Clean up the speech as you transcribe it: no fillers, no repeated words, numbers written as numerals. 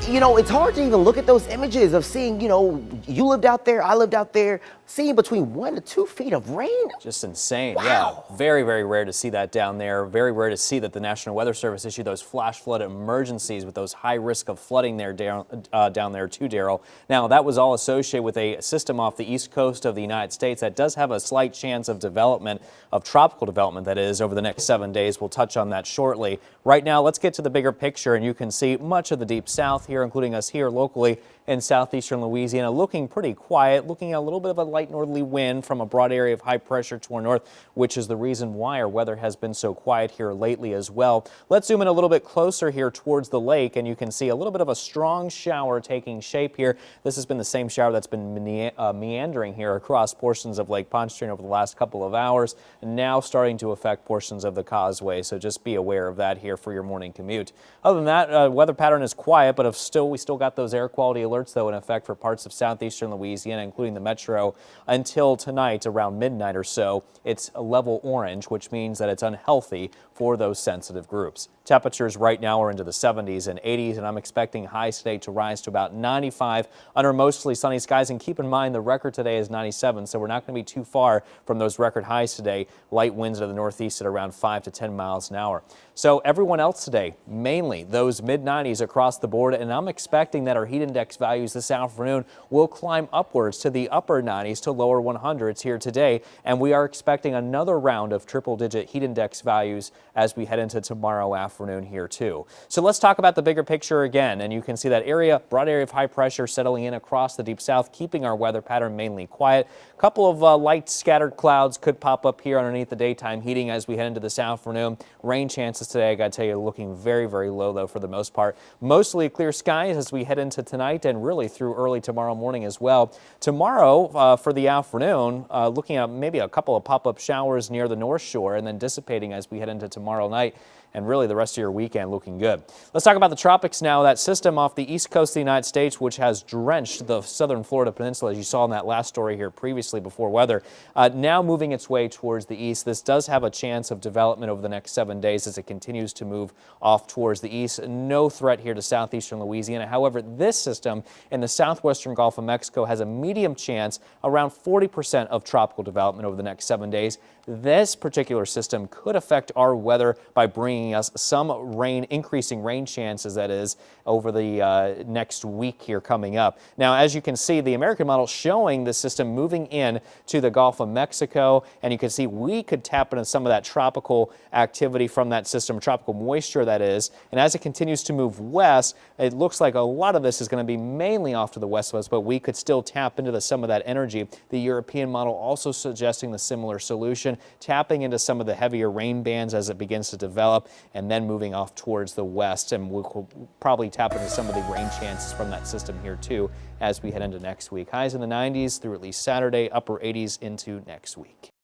It's hard to even look at those images of seeing, you lived out there, I lived out there, seeing between 1 to 2 feet of rain. Just insane. Wow. Yeah, very, very rare to see that down there. Very rare to see that the National Weather Service issue those flash flood emergencies with those high risk of flooding there down there too, Daryl. Now, that was all associated with a system off the east coast of the United States that does have a slight chance of development, of tropical development, that is, over the next 7 days. We'll touch on that shortly. Right now, let's get to the bigger picture, and you can see much of the deep south here, including us here locally in southeastern Louisiana, looking pretty quiet, looking at a little bit of a light northerly wind from a broad area of high pressure to our north, which is the reason why our weather has been so quiet here lately as well. Let's zoom in a little bit closer here towards the lake, and you can see a little bit of a strong shower taking shape here. This has been the same shower that's been meandering here across portions of Lake Pontchartrain over the last couple of hours, and now starting to affect portions of the causeway, so just be aware of that here for your morning commute. Other than that, weather pattern is quiet, but we still got those air quality alerts, though, in effect for parts of southeastern Louisiana, including the metro, until tonight around midnight or so. It's a level orange, which means that it's unhealthy for those sensitive groups. Temperatures right now are into the 70s and 80s, and I'm expecting highs today to rise to about 95 under mostly sunny skies. And keep in mind, the record today is 97, so we're not going to be too far from those record highs today. Light winds to the northeast at around 5 to 10 miles an hour. So everyone else today, mainly those mid-90s across the board, and I'm expecting that our heat index values this afternoon will climb upwards to the upper 90s to lower 100s here today, and we are expecting another round of triple-digit heat index values as we head into tomorrow afternoon here too. So let's talk about the bigger picture again, and you can see that broad area of high pressure settling in across the deep south, keeping our weather pattern mainly quiet. A couple of light scattered clouds could pop up here underneath the daytime heating as we head into this afternoon. Rain chances today, I gotta tell you, looking very, very low though for the most part. Mostly clear skies as we head into tonight and really through early tomorrow morning as well. Tomorrow for the afternoon, looking at maybe a couple of pop-up showers near the North Shore and then dissipating as we head into tomorrow night, and really the rest of your weekend looking good. Let's talk about the tropics now. That system off the east coast of the United States, which has drenched the southern Florida peninsula, as you saw in that last story here previously before weather, now moving its way towards the east. This does have a chance of development over the next 7 days as it continues to move off towards the east. No threat here to southeastern Louisiana. However, this system in the southwestern Gulf of Mexico has a medium chance, around 40% of tropical development over the next 7 days. This particular system could affect our weather by bringing us some rain, increasing rain chances, that is, over the next week here coming up. Now, as you can see, the American model showing the system moving in to the Gulf of Mexico, and you can see we could tap into some of that tropical activity from that system, tropical moisture, that is. And as it continues to move west, it looks like a lot of this is going to be mainly off to the west of us, but we could still tap into some of that energy. The European model also suggesting the similar solution, tapping into some of the heavier rain bands as it begins to develop, and then moving off towards the west, and we'll probably tap into some of the rain chances from that system here too as we head into next week. Highs in the 90s through at least Saturday, upper 80s into next week.